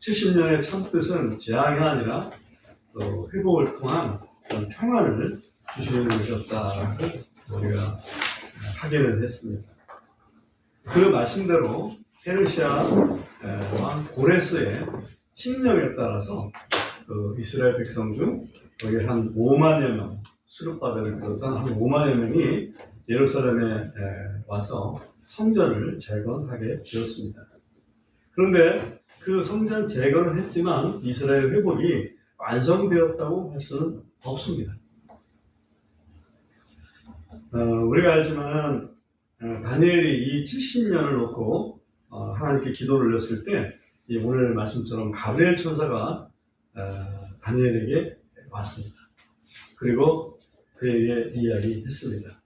70년의 참뜻은 재앙이 아니라 회복을 통한 그런 평안을 주시는 것이었다라고 우리가 확인을 했습니다. 그 말씀대로 페르시아 왕 고레스의 칙령에 따라서 이스라엘 백성 중 거의 한 5만여 명, 수르바벨을 비롯한 한 5만여 명이 예루살렘에 와서 성전을 재건하게 되었습니다. 그런데 그 성전 재건을 했지만 이스라엘 회복이 완성되었다고 할 수는 없습니다. 우리가 알지만 다니엘이 이 70년을 놓고 하나님께 기도를 올렸을 때 오늘 말씀처럼 가브리엘 천사가 다니엘에게 왔습니다. 그리고 그에게 이야기했습니다.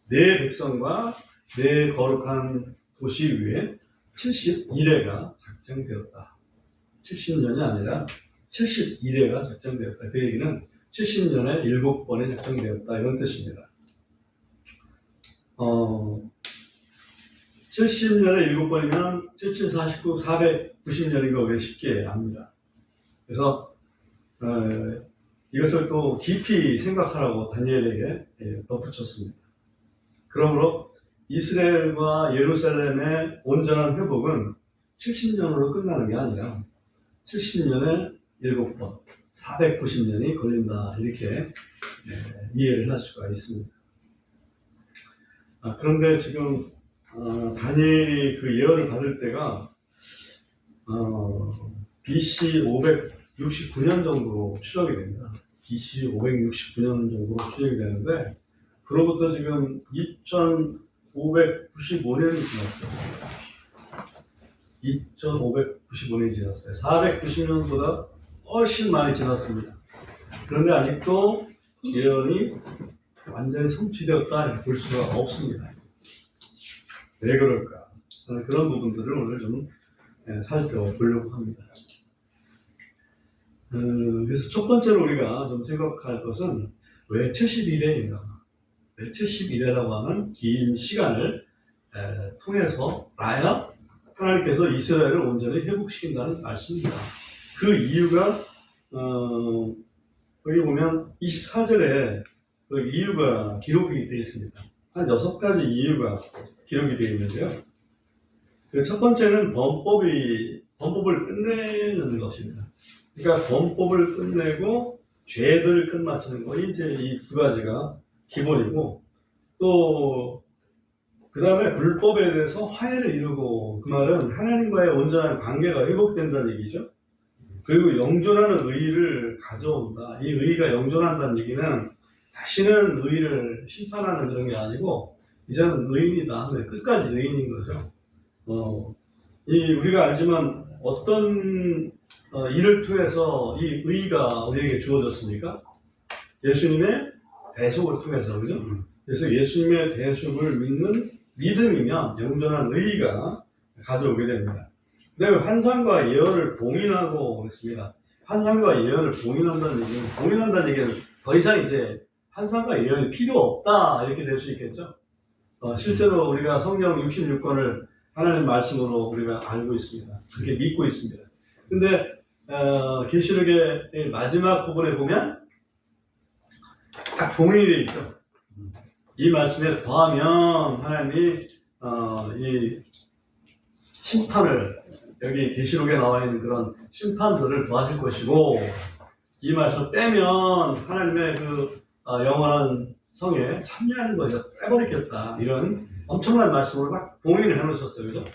내 백성과 내 거룩한 도시 위에 71회가 작정되었다. 70년이 아니라 71회가 작정되었다. 그 얘기는 70년에 7번에 작정되었다. 이런 뜻입니다. 70년에 7번이면 77, 49, 490년인 거 우리가 쉽게 압니다. 그래서 이것을 또 깊이 생각하라고 다니엘에게 덧붙였습니다. 그러므로 이스라엘과 예루살렘의 온전한 회복은 70년으로 끝나는 게 아니라 70년에 7번, 490년이 걸린다. 이렇게 이해를 할 수가 있습니다. 그런데 지금 다니엘이 그 예언을 받을 때가 BC 569년 정도로 추정이 됩니다. BC 569년 정도로 추정이 되는데 그로부터 지금 2595년이 지났어요. 2595년이 지났어요. 490년보다 훨씬 많이 지났습니다. 그런데 아직도 예언이 완전히 성취되었다 이렇게 볼 수가 없습니다. 왜 그럴까? 그런 부분들을 오늘 좀 살펴보려고 합니다. 그래서 첫 번째로 우리가 좀 생각할 것은 왜 71회인가? 왜 71회라고 하는 긴 시간을 통해서 라야 하나님께서 이스라엘을 온전히 회복시킨다는 말씀입니다. 그 이유가 여기 보면 24절에 그 이유가 기록이 되어 있습니다. 한 6가지 이유가 기록이 되어 있는데요. 그 첫 번째는 범법을 끝내는 것입니다. 그러니까 범법을 끝내고 죄들을 끝마치는 것이 이제 이 두 가지가 기본이고, 또 그 다음에 불법에 대해서 화해를 이루고, 그 말은 하나님과의 온전한 관계가 회복된다는 얘기죠. 그리고 영존하는 의의를 가져온다. 이 의의가 영존한다는 얘기는 다시는 의의를 심판하는 그런 게 아니고 이제는 의인이다. 끝까지 의인인 거죠. 우리가 알지만 어떤 일을 통해서 이 의의가 우리에게 주어졌습니까? 예수님의 대속을 통해서, 그죠? 그래서 예수님의 대속을 믿는 믿음이면 영존한 의의가 가져오게 됩니다. 그다음에 환상과 예언을 봉인하고 그랬습니다. 환상과 예언을 봉인한다는 얘기는 더 이상 이제 환상과 예언이 필요 없다 이렇게 될 수 있겠죠. 실제로 우리가 성경 66권을 하나님 말씀으로 우리가 알고 있습니다. 그렇게 믿고 있습니다. 근데 계시록의 마지막 부분에 보면 딱 봉인이 되어 있죠. 이 말씀에 더하면 하나님이 이 심판을, 여기 계시록에 나와 있는 그런 심판들을 더하실 것이고, 이 말씀을 빼면 하나님의 그 영원한 성에 참여하는 것을 빼버리겠다. 이런 엄청난 말씀으로 딱 봉인을 해놓으셨어요. 그죠?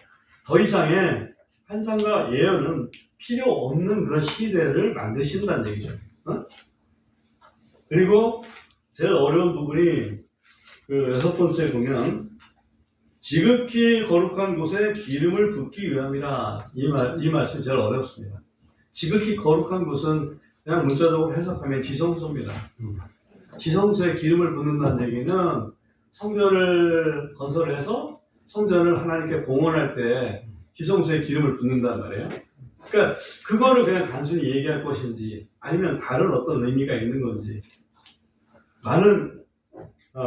더 이상의 환상과 예언은 필요 없는 그런 시대를 만드신다는 얘기죠. 그리고 제일 어려운 부분이 그 6번째 보면 지극히 거룩한 곳에 기름을 붓기 위함이라. 이 말씀이 제일 어렵습니다. 지극히 거룩한 곳은 그냥 문자적으로 해석하면 지성소입니다. 지성소에 기름을 붓는다는 얘기는 성전을 건설을 해서 성전을 하나님께 봉헌할 때 지성소에 기름을 붓는단 말이에요. 그러니까 그거를 그냥 단순히 얘기할 것인지 아니면 다른 어떤 의미가 있는 건지, 많은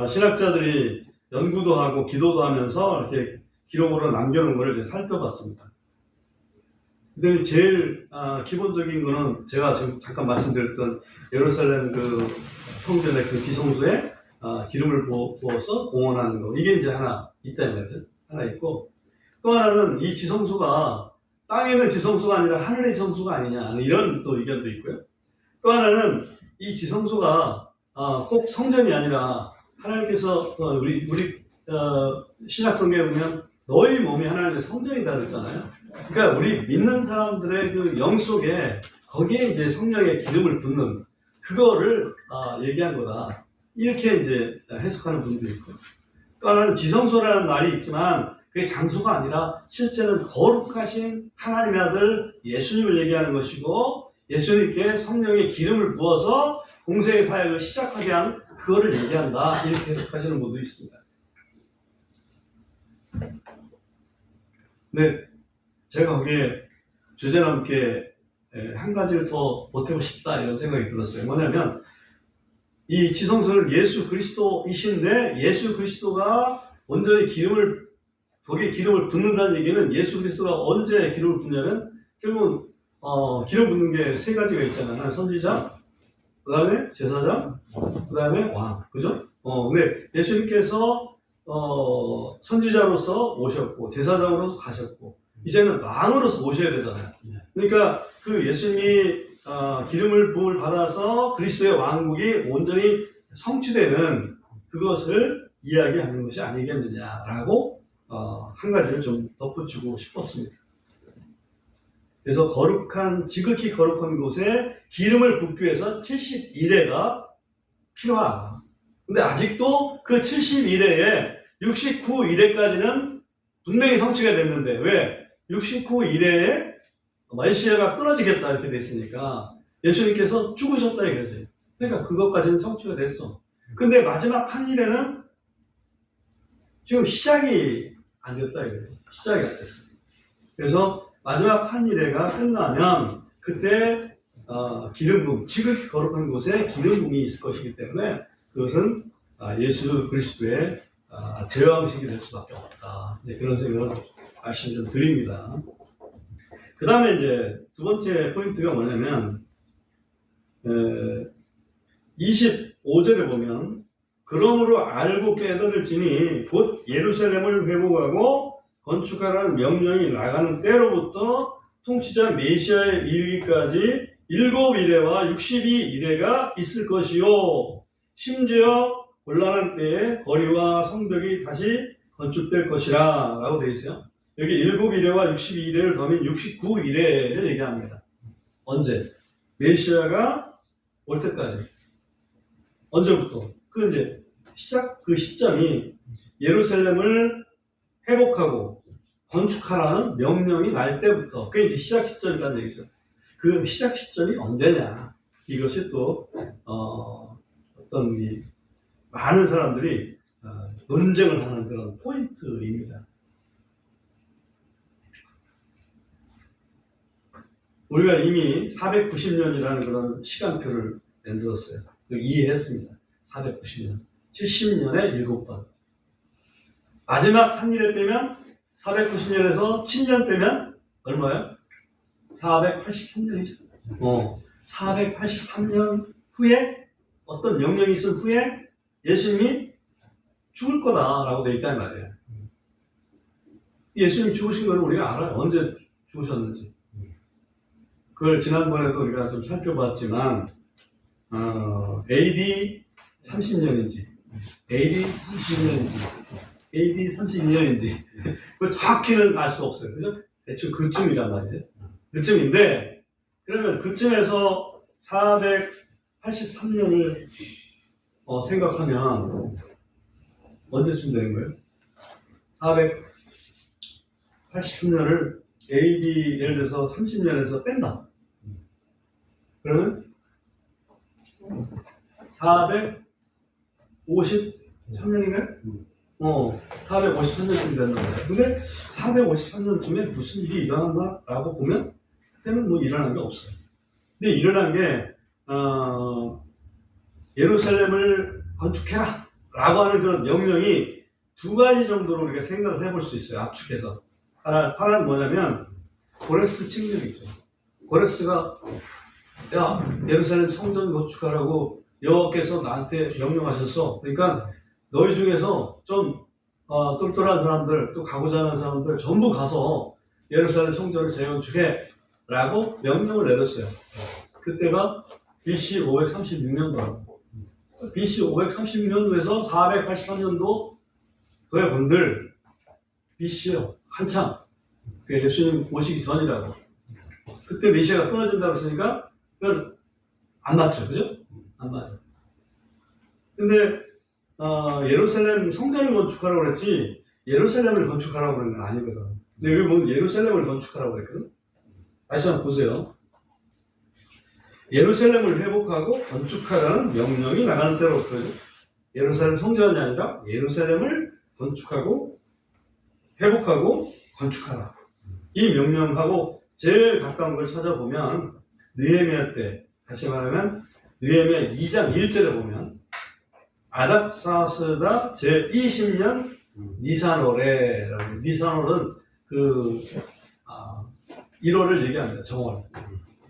신학자들이 연구도 하고 기도도 하면서 이렇게 기록으로 남겨놓은 것을 살펴봤습니다. 근데 제일 기본적인 거는 제가 지금 잠깐 말씀드렸던 예루살렘 그 성전의 그 지성소에 기름을 부어서 봉헌하는 거, 이게 이제 하나 있다는 거죠. 하나 있고, 또 하나는 이 지성소가 땅에 있는 지성소가 아니라 하늘의 지성소가 아니냐, 이런 또 의견도 있고요. 또 하나는 이 지성소가 꼭 성전이 아니라 하나님께서 우리 신약 성경에 보면 너희 몸이 하나님의 성전이다 그랬잖아요. 그러니까 우리 믿는 사람들의 그 영 속에 거기에 이제 성령의 기름을 붓는 그거를 얘기한 거다. 이렇게 이제 해석하는 분도 있고, 또 하나는 지성소라는 말이 있지만 그게 장소가 아니라 실제는 거룩하신 하나님의 아들 예수님을 얘기하는 것이고, 예수님께 성령의 기름을 부어서 공생의 사역을 시작하게 한 그거를 얘기한다. 이렇게 해석하시는 분도 있습니다. 네, 제가 거기에 주제넘게 한 가지를 더 보태고 싶다 이런 생각이 들었어요. 뭐냐면 이 지성소는 예수 그리스도이신데, 예수 그리스도가 온전히 거기에 기름을 붓는다는 얘기는 예수 그리스도가 언제 기름을 붓냐면, 결국은 기름 붓는 게 세 가지가 있잖아요. 선지자, 그 다음에 제사장, 그 다음에 왕. 그죠? 근데 예수님께서 선지자로서 오셨고, 제사장으로서 가셨고, 이제는 왕으로서 오셔야 되잖아요. 그러니까 그 예수님이 기름을 부음을 받아서 그리스도의 왕국이 온전히 성취되는 그것을 이야기하는 것이 아니겠느냐라고 한 가지를 좀 덧붙이고 싶었습니다. 그래서 지극히 거룩한 곳에 기름을 붓기 위해서 71회가 필요하다. 근데 아직도 그 71회에 69일에까지는 분명히 성취가 됐는데, 왜? 69일에 메시아가 끊어지겠다 이렇게 됐으니까 예수님께서 죽으셨다 이거지. 그러니까 그것까지는 성취가 됐어. 근데 마지막 한 일에는 지금 시작이 안 됐다 이거지. 시작이 안 됐어. 그래서 마지막 한 일회가 끝나면 그때 기름 부음, 지극히 거룩한 곳에 기름 부음이 있을 것이기 때문에 그것은 예수 그리스도의 제왕식이 될 수밖에 없다. 이제 그런 생각을 말씀 좀 드립니다. 그 다음에 이제 두 번째 포인트가 뭐냐면 25절에 보면, 그러므로 알고 깨달을지니 곧 예루살렘을 회복하고 건축하라는 명령이 나가는 때로부터 통치자 메시아의 이르기까지 7일회와 62일회가 있을 것이요, 심지어 곤란한 때에 거리와 성벽이 다시 건축될 것이라 라고 되어 있어요. 여기 7일회와 62일회를 더하면 69일회를 얘기합니다. 언제? 메시아가 올 때까지. 언제부터? 그 이제 그 시점이 예루살렘을 회복하고 건축하라는 명령이 날 때부터, 그게 이제 시작 시점이라는 얘기죠. 그 시작 시점이 언제냐? 이것이 또 어떤 많은 사람들이 논쟁을 하는 그런 포인트입니다. 우리가 이미 490년이라는 그런 시간표를 만들었어요. 이해했습니다. 490년. 70년에 7번. 마지막 한 일을 빼면 490년에서 7년 빼면 얼마예요? 483년이죠. 483년 후에 어떤 명령이 있은 후에 예수님이 죽을 거다라고 되어 있단 말이에요. 예수님이 죽으신 거는 우리가 알아요. 언제 죽으셨는지. 그걸 지난번에도 우리가 좀 살펴봤지만 AD 30년인지 AD 32년인지 그 정확히는 알 수 없어요. 그죠? 대충 그쯤이란 말이죠. 그쯤인데, 그러면 그쯤에서 483년을 생각하면 언제쯤 되는 거예요? 483년을 AD 예를 들어서 30년에서 뺀다. 그러면 453년인가요? 453년쯤 된단 말이에요. 근데 453년쯤에 무슨 일이 일어났나라고 보면 그때는 뭐 일어난 게 없어요. 근데 일어난 게 예루살렘을 건축해라 라고 하는 그런 명령이 두 가지 정도로 우리가 생각을 해볼 수 있어요. 압축해서. 하나는 뭐냐면 고레스 측령이죠. 고레스가 야 예루살렘 성전 건축하라고 여호와께서 나한테 명령하셨어. 그러니까 너희 중에서 좀 똘똘한 사람들 또 가고자 하는 사람들 전부 가서 예루살렘 성전을 재건축해 라고 명령을 내렸어요. 그때가 BC 536년도라고. BC 536년도에서 483년도 도에 본들 BC요. 한참 예수님 오시기 전이라고. 그때 메시아가 끊어진다고 했으니까 그건 안 맞죠. 그죠? 안 맞아. 근데 예루살렘 성전을 건축하라고 그랬지 예루살렘을 건축하라고 그런 건 아니거든. 근데 여기 보면 예루살렘을 건축하라고 그랬거든. 다시 한번 보세요. 예루살렘을 회복하고 건축하라는 명령이 나가는 대로 그러죠. 예루살렘 성전이 아니라 예루살렘을 건축하고 회복하고 건축하라. 이 명령하고 제일 가까운 걸 찾아보면 느헤미야 때, 다시 말하면 느헤미야 2장 1절에 보면 아닥사스다 제20년 니산월에라고. 니산월은 그 1월을 얘기합니다. 정월.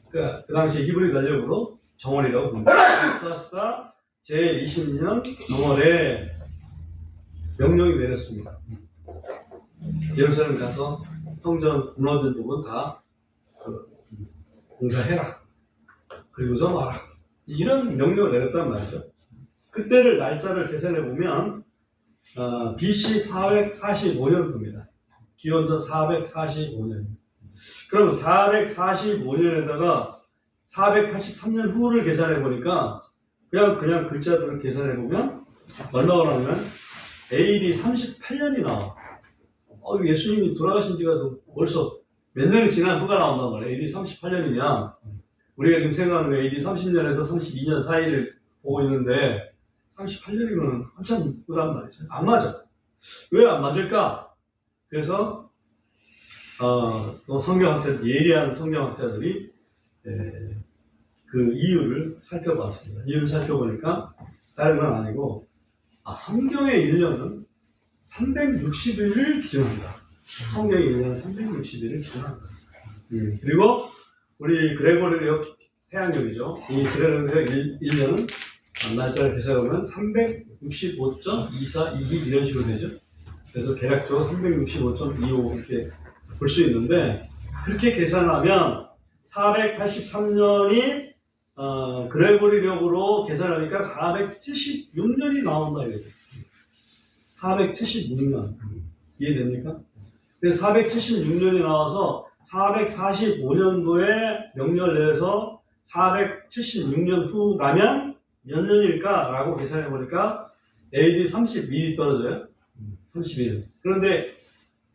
그러니까 그 당시 히브리 달력으로 정월이라고 봅니다. 아닥사스다 제20년 정월에 명령이 내렸습니다. 예루살렘 가서 성전 무너진 부분 다 공사해라. 그리고 좀 와라. 이런 명령을 내렸단 말이죠. 그때를 날짜를 계산해 보면 BC 445년도입니다. 기원전 445년. 그럼 445년에다가 483년 후를 계산해 보니까 그냥 글자들을 계산해 보면 얼마가 나오면 AD 38년이 나와. 예수님이 돌아가신 지가 벌써 몇 년이 지난 후가 나온단 말이에요. AD 38년이면 우리가 지금 생각하는 게 AD 30년에서 32년 사이를 보고 있는데 38년이면 한참 후란 말이죠. 안 맞아. 왜 안 맞을까? 그래서 또 성경학자들, 예리한 성경학자들이 그 이유를 살펴봤습니다. 이유를 살펴보니까 다른 건 아니고 성경의 1년은 360일을 기준한다. 성경의 1년은 360일을 기준한다. 그리고 우리 그레고리력 태양력이죠. 이 그레고리력 1년은 날짜를 계산하면 365.2422 이런 식으로 되죠. 그래서 대략적으로 365.25 이렇게 볼 수 있는데 그렇게 계산하면 483년이 그레고리력으로 계산하니까 476년이 나온다 이거죠. 476년 이해됩니까? 그래서 476년이 나와서 445년도에 명령을 내려서 476년 후라면 몇 년일까? 라고 계산해 보니까 AD 31이 떨어져요. 31. 그런데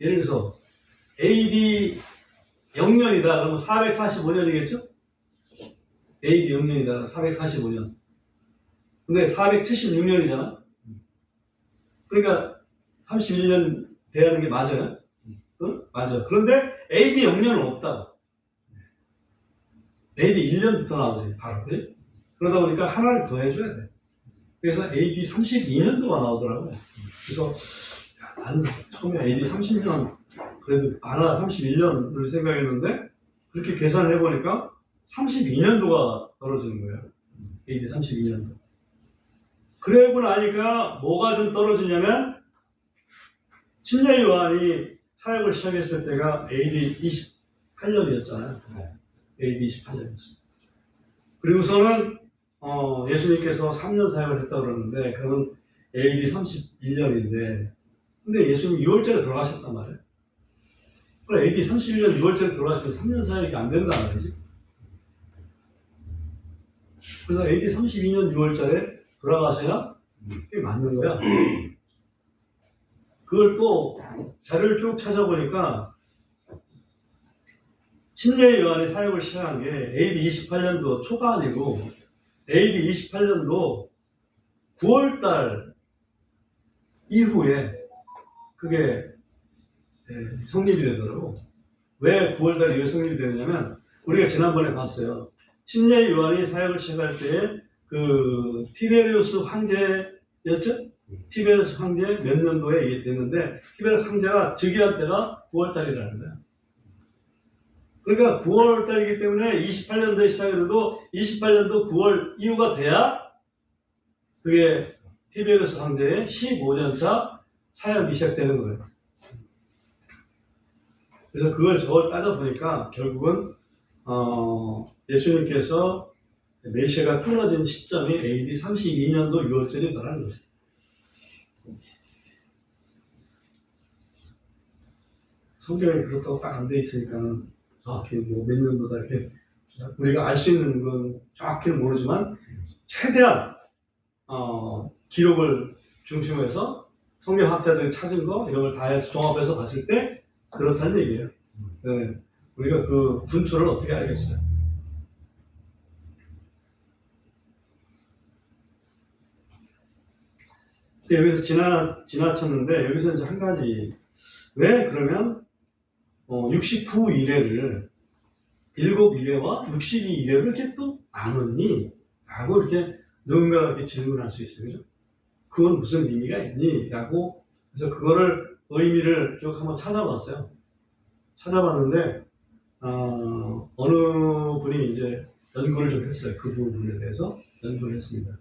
예를 들어서 AD 0년이다 그러면 445년이겠죠? AD 0년이다 445년. 근데 476년이잖아. 그러니까 31년 돼야 하는 게 맞아요? 응? 맞아. 그런데 AD 0년은 없다고. AD 1년부터 나오지 바로. 그래? 그러다 보니까 하나를 더 해줘야 돼. 그래서 AD 32년도가 나오더라고요. 그래서 나는 처음에 AD 30년 그래도 아나 31년을 생각했는데 그렇게 계산을 해보니까 32년도가 떨어지는 거예요. AD 32년도. 그러고 나니까 뭐가 좀 떨어지냐면 침례 요한이 사역을 시작했을 때가 AD 28년이었잖아요. AD 28년이었어요. 그리고서는 예수님께서 3년 사역을 했다고 그러는데 그러면 AD 31년인데 근데 예수님이 6월절에 돌아가셨단 말이에요. 그럼 AD 31년 6월절에 돌아가시면 3년 사역이 안 된단 말이지. 그래서 AD 32년 6월절에 돌아가셔야 그게 맞는 거야. 그걸 또 자료를 쭉 찾아보니까 침례 요한이 사역을 시작한 게 AD 28년도 초가 아니고 AD 28년도 9월달 이후에 그게 성립이 되더라고. 왜 9월달 이후에 성립이 되느냐면 우리가 지난번에 봤어요. 침례 요한이 사역을 시작할 때 그 티베리우스 황제였죠? 티베리우스 황제 몇 년도에 이게 됐는데 티베리우스 황제가 즉위한 때가 9월달이라는 거야. 그러니까 9월 달이기 때문에 28년도에 시작해도 28년도 9월 이후가 돼야 그게 TBS 황제의 15년차 사역이 시작되는 거예요. 그래서 저걸 따져보니까 결국은 예수님께서 메시아가 끊어진 시점이 AD 32년도 6월절이더라는 거죠. 성경이 그렇다고 딱 안 돼 있으니까는 정확히 뭐 몇 년도다 이렇게 우리가 알 수 있는 건 정확히는 모르지만 최대한 기록을 중심으로 성경학자들이 찾은 거 이런 걸 다 해서 종합해서 봤을 때 그렇다는 얘기예요. 네. 우리가 그 분초를 어떻게 알겠어요? 여기서 지나쳤는데 여기서 이제 한 가지 왜 그러면 69일회를 7일회와 62일회를 이렇게 또 나눴니? 라고 이렇게 누군가가 이렇게 질문할 수 있어요. 그죠? 그건 무슨 의미가 있니? 라고 그래서 그거를 의미를 쭉 한번 찾아봤어요. 찾아봤는데 어느 분이 이제 연구를 좀 했어요. 그 부분에 대해서 연구를 했습니다.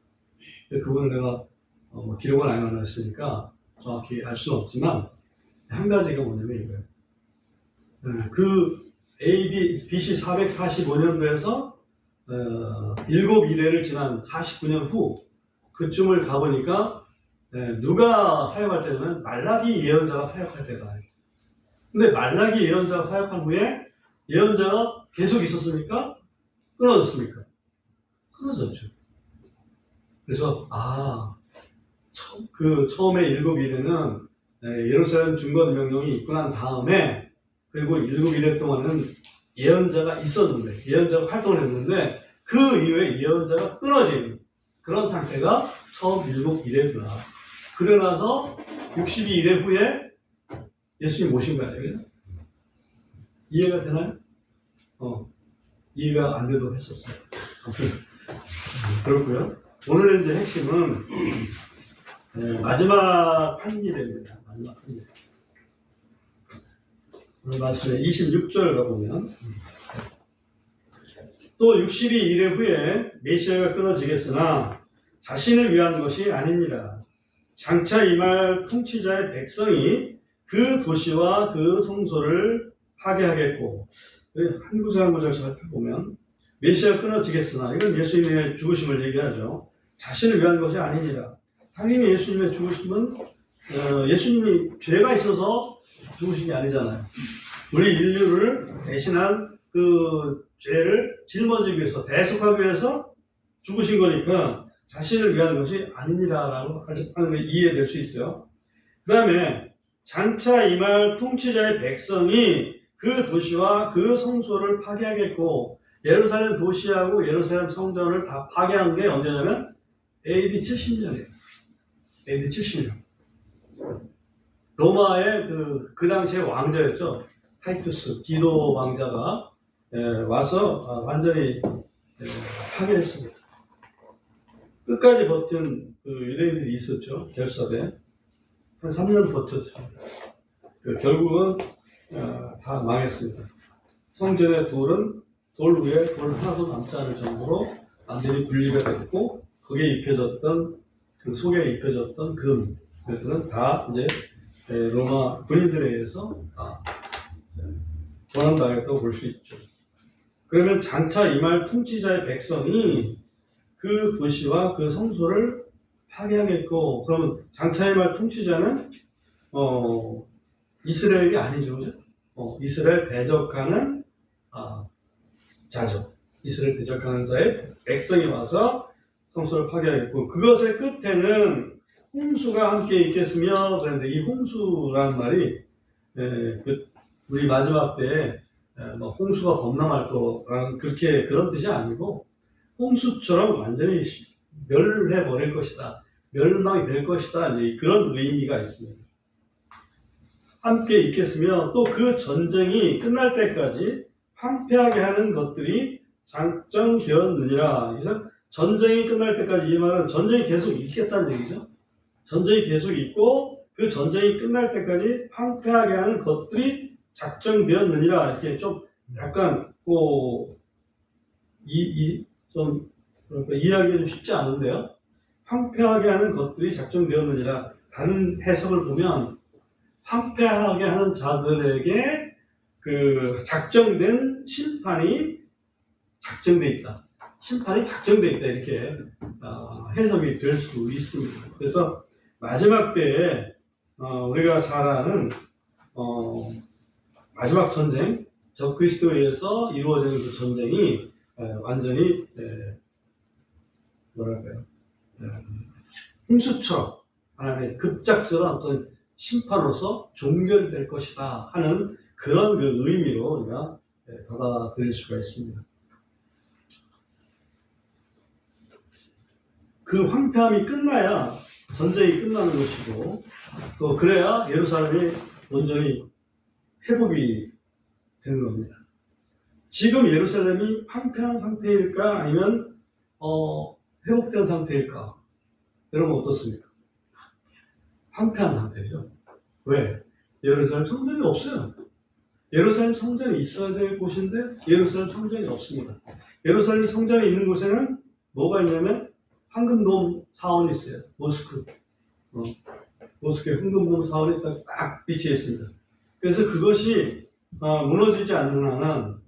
그분을 내가 기록을 안 해놨으니까 정확히 알 수는 없지만 한 가지가 뭐냐면 이거예요. 그 AD BC 445년도에서 7일회를 지난 49년 후 그쯤을 가보니까 누가 사역할 때는 말라기 예언자가 사역할 때가 아니에요. 근데 말라기 예언자가 사역한 후에 예언자가 계속 있었습니까? 끊어졌습니까? 끊어졌죠. 그래서 처음에 7일에는 예루살렘 중건 명령이 있고 난 다음에 그리고 7일에 동안은 예언자가 있었는데 예언자가 활동을 했는데 그 이후에 예언자가 끊어진 그런 상태가 처음 7일회구나. 그러고 나서 62일회 후에 예수님 모신 거 아니에요? 이해가 되나요? 이해가 안 돼도 했었어요. 그렇고요. 오늘의 이제 핵심은 마지막 판결입니다. 마지막 판결. 오늘 말씀에 26절 가보면 또 62일회 후에 메시아가 끊어지겠으나 자신을 위한 것이 아닙니다. 장차 임할 통치자의 백성이 그 도시와 그 성소를 파괴하겠고 한 구절 한 구절 살펴보면 메시아가 끊어지겠으나 이건 예수님의 죽으심을 얘기하죠. 자신을 위한 것이 아닙니다. 당연히 예수님의 죽으심은 예수님이 죄가 있어서 죽으신 게 아니잖아요. 우리 인류를 대신한 그 죄를 짊어지기 위해서 대속하기 위해서 죽으신 거니까 자신을 위한 것이 아니니라라고 하는 게 이해될 수 있어요. 그 다음에 장차 임할 통치자의 백성이 그 도시와 그 성소를 파괴하겠고 예루살렘 도시하고 예루살렘 성전을 다 파괴한 게 언제냐면 AD 70년이에요. AD 70년. 로마의 그 당시에 왕자였죠. 타이투스, 디도 왕자가 와서 완전히 파괴했습니다. 끝까지 버틴 그 유대인들이 있었죠. 결사대. 한 3년 버텼죠. 결국은 다 망했습니다. 성전의 돌 위에 돌 하나도 남지 않을 정도로 완전히 분리가 됐고 거기에 입혀졌던 그 속에 입혀졌던 금 그들은 다 이제 로마 군인들에 의해서 도난당했다고 볼 수 있죠. 그러면 장차 임할 통치자의 백성이 그 도시와 그 성소를 파괴하겠고 그러면 장차 임할 통치자는 이스라엘이 아니죠, 그죠? 이스라엘 대적하는 자죠. 이스라엘 대적하는 자의 백성이 와서 성소를 파괴하겠고 그것의 끝에는 홍수가 함께 있겠으며 그런데 이 홍수라는 말이 우리 마지막 때에 홍수가 범람할 거라는 그런 뜻이 아니고 홍수처럼 완전히 멸해 버릴 것이다. 멸망이 될 것이다. 이제 그런 의미가 있습니다. 함께 있겠으며 또 그 전쟁이 끝날 때까지 황폐하게 하는 것들이 장정되었느니라. 그래서 전쟁이 끝날 때까지 이 말은 전쟁이 계속 있겠다는 얘기죠. 전쟁이 계속 있고 그 전쟁이 끝날 때까지 황폐하게 하는 것들이 작정되었느니라. 이렇게 좀 약간 좀 이해하기가 좀 쉽지 않은데요. 황폐하게 하는 것들이 작정되었느니라. 다른 해석을 보면 황폐하게 하는 자들에게 그 작정된 심판이 작정돼 있다. 심판이 작정돼 있다. 이렇게 해석이 될 수 있습니다. 그래서 마지막 때에 우리가 잘 아는 마지막 전쟁, 적그리스도에 의해서 이루어지는 그 전쟁이 완전히 뭐랄까요? 홍수처럼 하나님의 급작스러운 어떤 심판으로서 종결될 것이다 하는 그런 그 의미로 우리가 받아들일 수가 있습니다. 그 황폐함이 끝나야 전쟁이 끝나는 것이고, 또 그래야 예루살렘이 온전히 회복이 되는 겁니다. 지금 예루살렘이 황폐한 상태일까 아니면 회복된 상태일까? 여러분 어떻습니까? 황폐한 상태죠. 왜? 예루살렘 성전이 없어요. 예루살렘 성전이 있어야 될 곳인데 예루살렘 성전이 없습니다. 예루살렘 성전이 있는 곳에는 뭐가 있냐면 황금돔 사원이 있어요. 모스크에 황금돔 사원이 딱 위치해 있습니다. 그래서 그것이 무너지지 않는 한은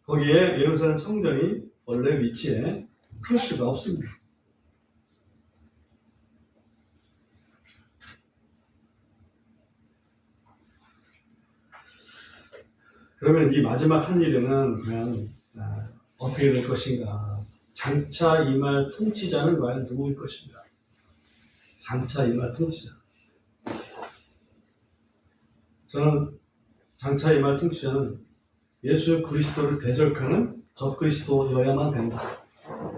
거기에 예루살렘 성전이 원래 위치에 설 수가 없습니다. 그러면 이 마지막 한 일에는 과연 어떻게 될 것인가? 장차 이말 통치자는 과연 누구일 것인가? 장차 이말 통치자. 저는 장차 이말 통치자는 예수 그리스도를 대적하는 적그리스도여야만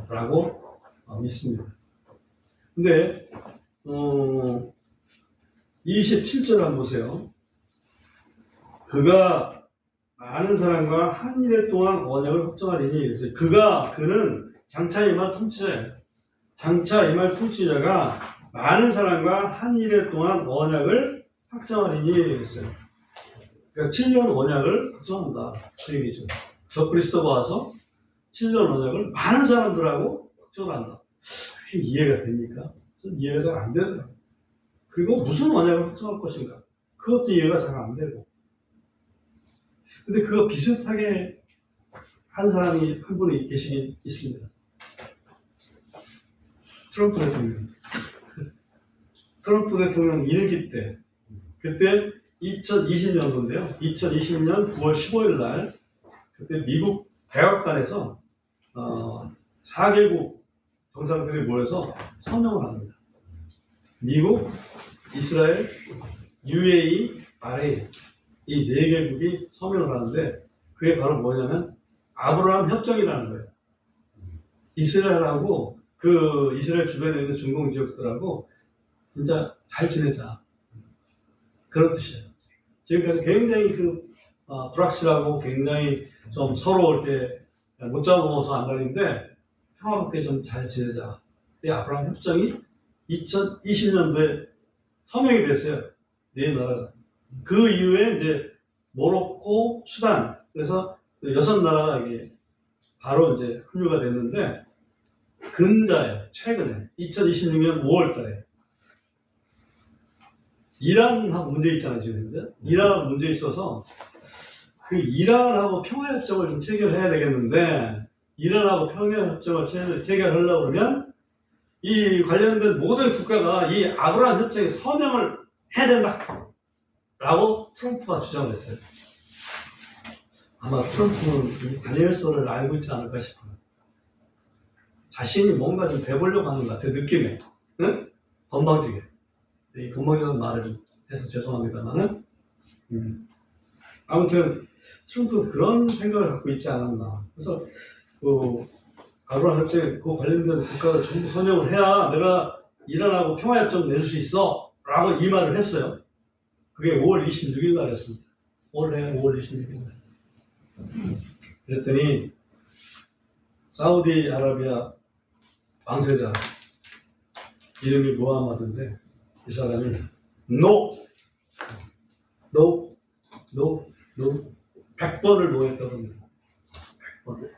된다라고 믿습니다. 근데 27절 한번 보세요. 그가 많은 사람과 한 일에 동안 언약을 확정하리니, 그래서 그는 장차 이말 통치자예요. 장차 이말 통치자가 많은 사람과 한 일에 동안 언약을 확정하리니 그랬어요. 그러니까 7년 언약을 확정한다. 그 얘기죠. 적그리스도가 와서 7년 언약을 많은 사람들하고 확정한다. 그게 이해가 됩니까? 전 이해가 잘 안 되더라고요. 그리고 무슨 언약을 확정할 것인가? 그것도 이해가 잘 안 되고. 근데 그거 비슷하게 한 사람이 한 분이 계시긴 있습니다. 트럼프 대통령. 트럼프 대통령 1기 때, 그때 2020년도인데요. 2020년 9월 15일 날, 그때 미국 백악관에서 4개국 정상들이 모여서 서명을 합니다. 미국, 이스라엘, UAE, 바레인, 이 4개국이 서명을 하는데, 그게 바로 뭐냐면 아브라함 협정이라는 거예요. 이스라엘하고 그 이스라엘 주변에 있는 중동 지역들하고 진짜 잘 지내자, 그런 뜻이에요. 지금까지 굉장히 불확실하고 굉장히 좀 서로 이렇게 못 잡아먹어서 안 다니는데 평화롭게 좀 잘 지내자. 이 아브라함 협정이 2020년도에 서명이 됐어요. 네 나라가. 그 이후에 이제 모로코, 수단, 그래서 6나라가 이게 바로 이제 합류가 됐는데, 근자에 최근에 2026년 5월달에 이란하고 문제 있잖아요. 지금 현재 이란하고 문제 있어서 그 이란하고 평화협정을 좀 체결해야 되겠는데, 이란하고 평화협정을 체결하려고 그러면 이 관련된 모든 국가가 이 아브라함 협정에 서명을 해야 된다 라고 트럼프가 주장을 했어요. 아마 트럼프는 이 다니엘서를 알고 있지 않을까 싶어요. 자신이 뭔가 좀 배보려고 하는 것 같아요. 느낌에. 응? 건방지게. 이 건방지다는 말을 좀 해서 죄송합니다만은 아무튼 트럼프는 그런 생각을 갖고 있지 않았나. 그래서 아브라함 협정에 그 관련된 국가를 전부 서명을 해야 내가 이란하고 평화협정 낼 수 있어 라고 이 말을 했어요. 그게 5월 26일 날 했습니다. 올해 5월 26일 날. 그랬더니 사우디아라비아 왕세자 이름이 무함마드인데, 이 사람이 No 100번을 모였다고 합니다. 100번.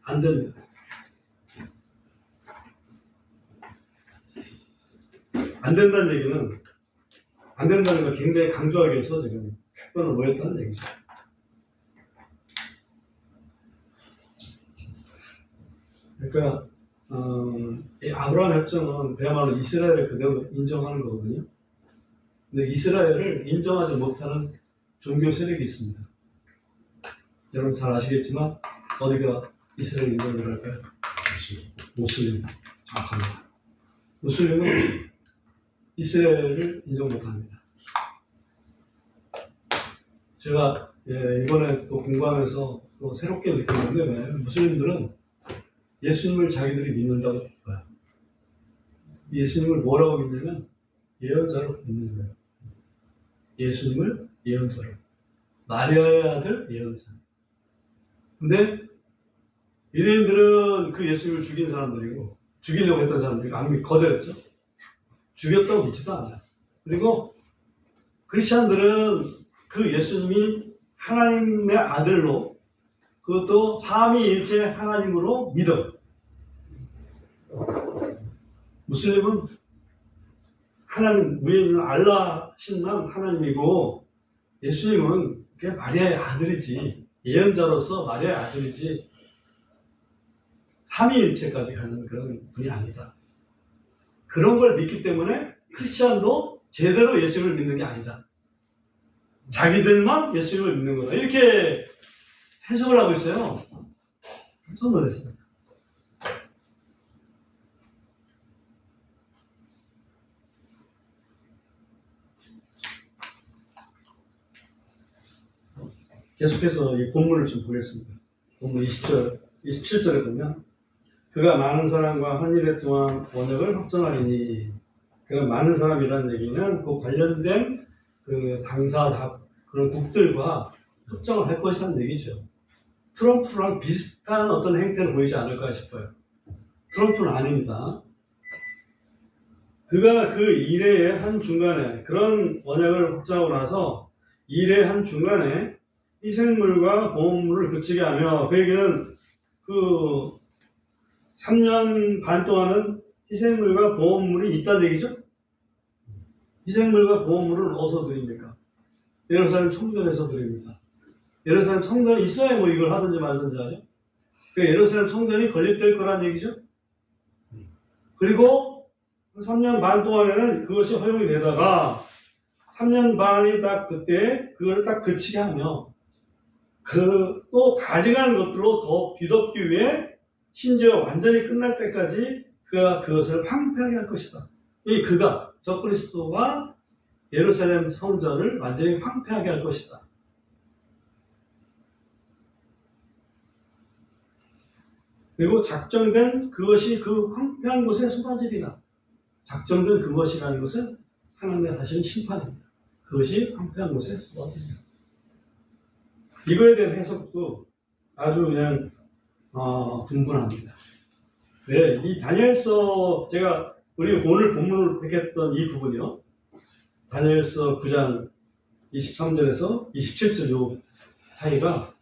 안 됩니다. 안 된다는 얘기는, 안 된다는 걸 굉장히 강조하기 위해서 지금 100번을 모였다는 얘기죠. 그러니까, 이 아브라함 협정은 그야말로 이스라엘을 그대로 인정하는 거거든요. 근데 이스라엘을 인정하지 못하는 종교 세력이 있습니다. 여러분 잘 아시겠지만, 어디가 이스라엘 인정을 할까요? 무슬림. 정확합니다. 무슬림은 이스라엘을 인정 못합니다. 제가 이번에 또 공부하면서 또 새롭게 느꼈는데, 왜? 무슬림들은 예수님을 자기들이 믿는다고 봐요. 예수님을 뭐라고 믿냐면 예언자로 믿는 거예요. 예수님을 예언자로. 마리아의 아들 예언자. 근데 유대인들은 그 예수님을 죽인 사람들이고, 죽이려고 했던 사람들이 안 거절했죠. 죽였다고 믿지도 않아요. 그리고 크리스찬들은 그 예수님이 하나님의 아들로, 그것도 삼위일체 하나님으로 믿어요. 무슬림은 하나님 위에 있는 알라 신만 하나님이고, 예수님은 그냥 마리아의 아들이지, 예언자로서 마리아의 아들이지 삼위일체까지 가는 그런 분이 아니다. 그런 걸 믿기 때문에 크리스찬도 제대로 예수님을 믿는 게 아니다. 자기들만 예수님을 믿는 거다. 이렇게 해석을 하고 있어요. 깜짝 놀랐어요. 계속해서 이 본문을 좀 보겠습니다. 본문 20절, 27절에 보면, 그가 많은 사람과 한 일에 동안 언약을 확정하리니, 그가 많은 사람이라는 얘기는 그 관련된 그 당사 그런 국들과 협정을 할 것이라는 얘기죠. 트럼프랑 비슷한 어떤 행태를 보이지 않을까 싶어요. 트럼프는 아닙니다. 그가 그 일의 한 중간에, 그런 언약을 확정하고 나서 일의 한 중간에 희생물과 보험물을 그치게 하며, 그 얘기는 그 3년 반 동안은 희생물과 보험물이 있다는 얘기죠. 희생물과 보험물을 어디서 드립니까? 예루살렘 성전에서 드립니다. 예루살렘 성전이 있어야 뭐 이걸 하든지 말든지 하죠. 그 예루살렘 성전이 건립될 거란 얘기죠. 그리고 3년 반 동안에는 그것이 허용이 되다가 3년 반이 딱 그때 그걸 딱 그치게 하며, 그 또 가증한 것들로 더 뒤덮기 위해 심지어 완전히 끝날 때까지 그가 그것을 황폐하게 할 것이다. 이 그가, 저 그리스도가 예루살렘 성전을 완전히 황폐하게 할 것이다. 그리고 작정된 그것이 그 황폐한 곳에 쏟아지리라. 작정된 그것이라는 것은 하나님의 사실은 심판입니다. 그것이 황폐한 곳에 쏟아지리라. 이거에 대한 해석도 아주 그냥 분분합니다. 네, 이 다니엘서, 제가 우리 오늘 본문으로 택했던 이 부분이요, 다니엘서 9장 23절에서 27절 요 사이가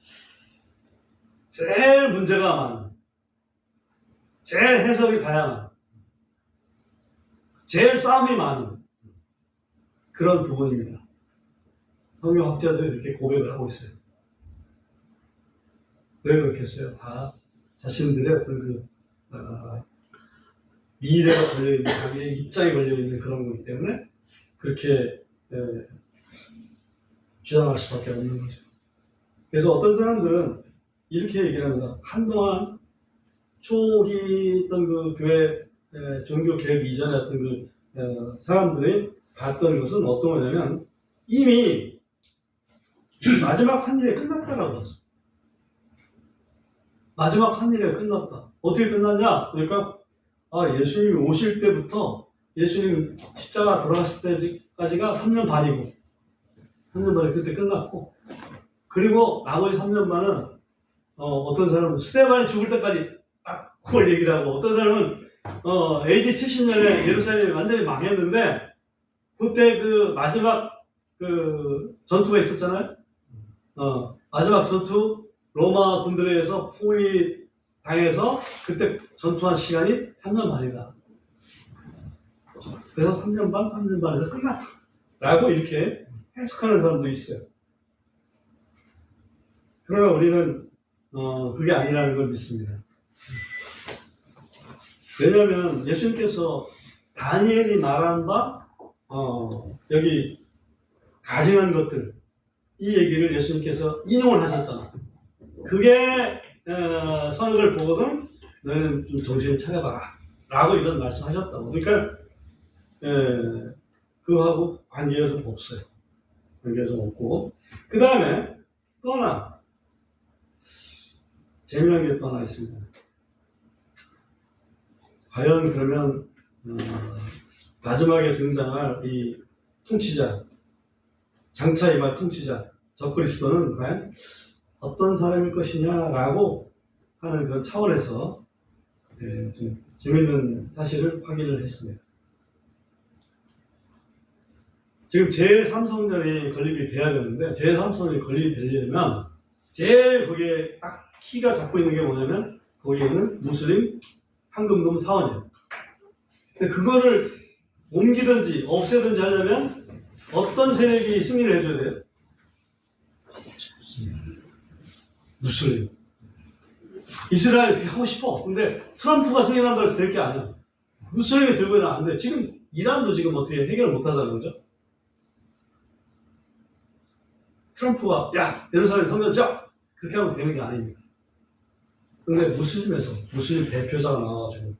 제일 문제가 많은, 제일 해석이 다양한, 제일 싸움이 많은 그런 부분입니다. 성경학자들이 이렇게 고백을 하고 있어요. 왜 그렇겠어요? 다 자신들의 어떤 미래가 걸려있는, 자기의 입장이 걸려있는 그런 거기 때문에 그렇게 주장할 수밖에 없는 거죠. 그래서 어떤 사람들은 이렇게 얘기를 합니다. 한동안 초기 어떤 그 교회 종교 개혁 이전에 어떤 그 사람들이 봤던 것은 어떤 거냐면, 이미 마지막 한 일이 끝났다라고 했어. 마지막 한 일이 끝났다. 어떻게 끝났냐? 그러니까 예수님이 오실 때부터 예수님 십자가 돌아갔을 때까지가 3년 반이고, 3년 반이 그때 끝났고, 그리고 나머지 3년 반은 어떤 사람은 스데반이 죽을 때까지 딱 그걸 얘기를 하고, 어떤 사람은 AD 70년에 예루살렘이 완전히 망했는데 그때 그 마지막 그 전투가 있었잖아요. 마지막 전투 로마 군들에 의해서 포위 당해서 그때 전투한 시간이 3년 반이다. 그래서 3년 반에서 끝났다. 라고 이렇게 해석하는 사람도 있어요. 그러나 우리는 그게 아니라는 걸 믿습니다. 왜냐하면 예수님께서 다니엘이 말한 바 여기 가증한 것들 이 얘기를 예수님께서 인용을 하셨잖아. 그게 선악을 보거든 너희는 좀 정신을 차려봐라 라고 이런 말씀하셨다고. 그러니까 그거하고 관계가 좀 없어요. 관계가 좀 없고 그 다음에 또 하나 재미난 게 또 하나 있습니다. 과연 그러면 마지막에 등장할 이 통치자, 장차 임할 통치자, 적그리스도는 과연 어떤 사람일 것이냐라고 하는 그런 차원에서 좀 재미있는 사실을 확인을 했습니다. 지금 제3성전이 건립이 돼야 되는데 제3성전이 건립이 되려면 제일 거기에 딱 키가 잡고 있는 게 뭐냐면 거기에는 무슬림 황금돔 사원이에요. 근데 그거를 옮기든지 없애든지 하려면 어떤 세력이 승리를 해줘야 돼요? 무슬림. 이스라엘 하고 싶어. 근데 트럼프가 승인한다고 해서 될 게 아니야. 무슬림이 들고 있으면 안 돼. 지금 이란도 지금 어떻게 해결을 못 하잖아요. 그죠? 트럼프가 야 예루살렘 성전 져! 그렇게 하면 되는 게 아닙니다. 근데 무슬림에서 무슬림 대표자가 나와가지고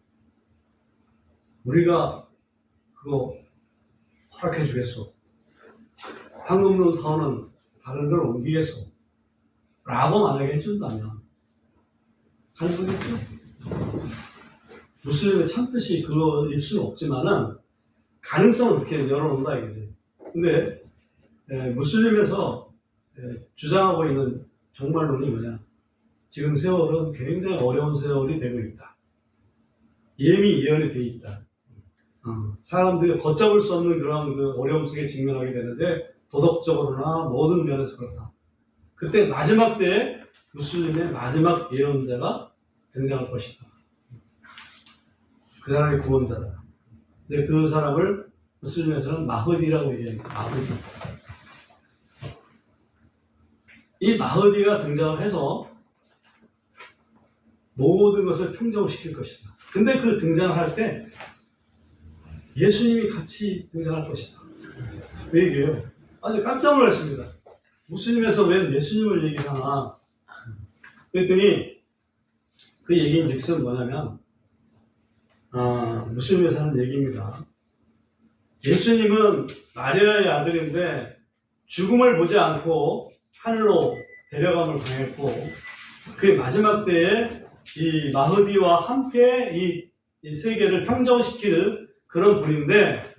우리가 그거 허락해 주겠소. 황금돔 사원은 다른 데로 옮기겠소. 라고 만약에 해준다면 가능하겠죠? 무슬림의 참뜻이 그거일 수는 없지만은 가능성은 그렇게 열어놓는다 이거지. 근데 무슬림에서 주장하고 있는 종말론이 뭐냐? 지금 세월은 굉장히 어려운 세월이 되고 있다. 예미 예언이 되어 있다. 사람들이 걷잡을 수 없는 그런 그 어려움 속에 직면하게 되는데 도덕적으로나 모든 면에서 그렇다. 그때 마지막 때에 무슬림의 마지막 예언자가 등장할 것이다. 그 사람이 구원자다. 근데 그 사람을 무슬림에서는 마흐디라고 얘기합니다. 마흐디. 이 마흐디가 등장을 해서 모든 것을 평정시킬 것이다. 근데 그 등장을 할 때 예수님이 같이 등장할 것이다. 그 얘기예요. 아주 깜짝 놀랐습니다. 무슬림에서 왜 예수님을 얘기하나? 그랬더니 그 얘기인 즉슨 뭐냐면 무슬림에서 하는 얘기입니다. 예수님은 마리아의 아들인데 죽음을 보지 않고 하늘로 데려감을 당했고 그 마지막 때에 이 마흐디와 함께 이 세계를 평정시키는 그런 분인데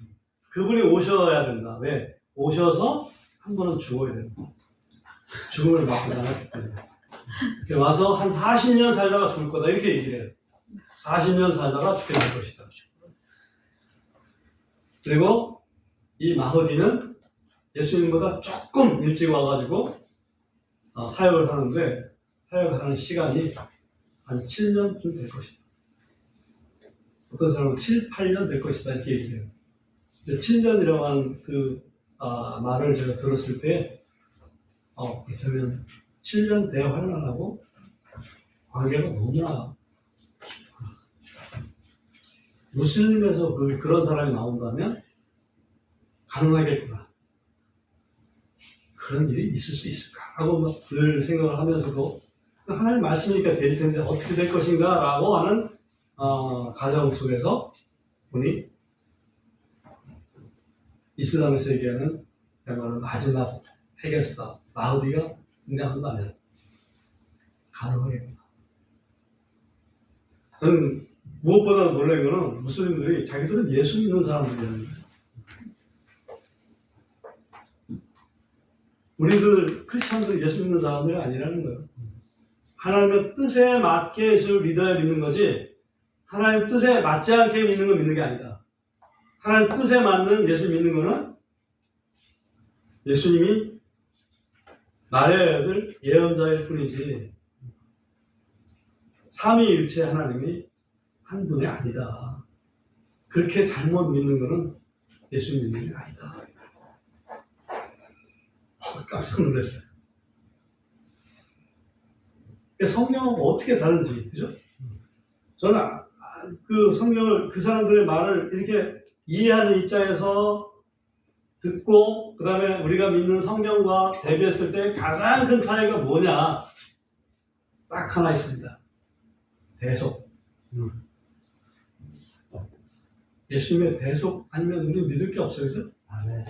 그분이 오셔야 된다. 왜? 오셔서 한 번은 죽어야 된다. 죽음을 맞고 나갔기 때문에. 와서 한 40년 살다가 죽을 거다. 이렇게 얘기를 해요. 40년 살다가 죽게 될 것이다. 그리고 이 마흐디는 예수님보다 조금 일찍 와가지고 사역을 하는데 사역을 하는 시간이 한 7년쯤 될 것이다. 어떤 사람은 7, 8년 될 것이다 이렇게 얘기해요. 7년이라고 하는 그 말을 제가 들었을 때 그렇다면 7년 대환란하고 관계가 너무나 무슬림에서 그런 사람이 나온다면 가능하겠구나. 그런 일이 있을 수 있을까? 하고 늘 생각을 하면서도 하나님 말씀이니까 될 텐데 어떻게 될 것인가? 라고 하는 가정 속에서 보니 이슬람에서 얘기하는 그야말로 마지막 해결사 마흐디가 등장한다면 가능하겠구나. 저는 무엇보다 놀란 거는 무슬림들이 자기들은 예수 믿는 사람들이었는데 우리들 크리스찬들이 예수 믿는 사람들이 아니라는 거예요. 하나님의 뜻에 맞게 예수를 믿어야 믿는 거지 하나님 뜻에 맞지 않게 믿는 건 믿는 게 아니다. 하나님 뜻에 맞는 예수 믿는 거는 예수님이 말해야 될 예언자일 뿐이지 삼위일체 하나님이 한 분이 아니다. 그렇게 잘못 믿는 것은 예수 믿는 게 아니다. 깜짝 놀랐어요. 성경하고 어떻게 다른지, 그죠? 저는 그 성경을, 그 사람들의 말을 이렇게 이해하는 입장에서 듣고, 그 다음에 우리가 믿는 성경과 대비했을 때 가장 큰 차이가 뭐냐? 딱 하나 있습니다. 대속. 예수님의 대속 아니면 우리 믿을 게 없어요, 그죠?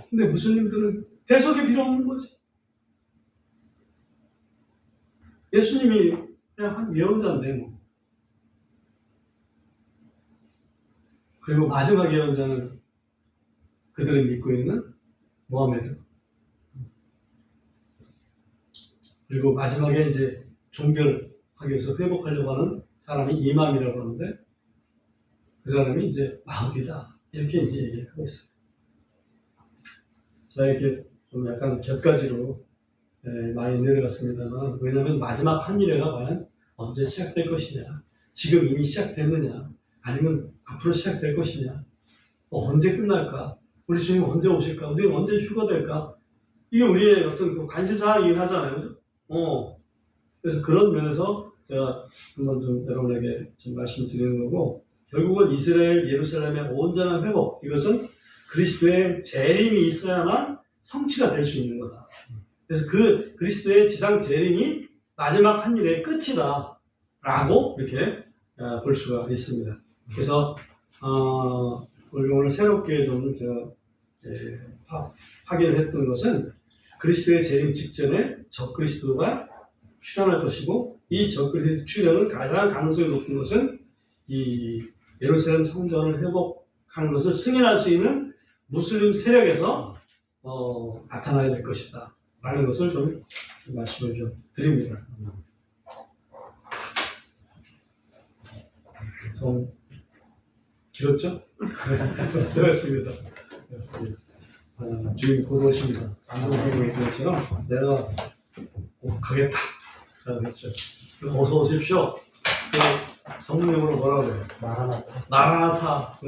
근데 무슬림들은 대속이 필요 없는 거지. 예수님이 그냥 한 예언자인데 뭐. 그리고 마지막 예언자는 그들이 믿고 있는 모하메드. 그리고 마지막에 이제 종결하기 위해서 회복하려고 하는 사람이 이맘이라고 하는데 그 사람이 이제 마흐디다. 이렇게 이제 얘기하고 있어요. 제가 이렇게 좀 약간 곁가지로 많이 내려갔습니다만, 왜냐하면 마지막 한일회가 과연 언제 시작될 것이냐, 지금 이미 시작됐느냐, 아니면 앞으로 시작될 것이냐, 언제 끝날까, 우리 주님 언제 오실까, 우리는 언제 휴가될까, 이게 우리의 어떤 그 관심사항이긴 하잖아요. 그래서 그런 면에서 제가 한번 좀 여러분에게 좀 말씀드리는 거고, 결국은 이스라엘, 예루살렘의 온전한 회복, 이것은 그리스도의 재림이 있어야만 성취가 될 수 있는 거다. 그래서 그 그리스도의 지상 재림이 마지막 한 일의 끝이다 라고 이렇게 볼 수가 있습니다. 그래서 오늘 새롭게 좀 제가 확인을 했던 것은 그리스도의 재림 직전에 적그리스도가 출현할 것이고, 이 적그리스도 출현은 가장 가능성이 높은 것은 이 예루살렘 성전을 회복하는 것을 승인할 수 있는 무슬림 세력에서 나타나야 될 것이다 라는 것을 좀 말씀을 좀 드립니다. 좀 길었죠? 들었습니다. 주인 곧 오십니다. 안동하고 얘기했지만 내가 꼭 가겠다 그랬죠. 어서 오십시오. 성령으로 뭐라고 해요? 마라나타.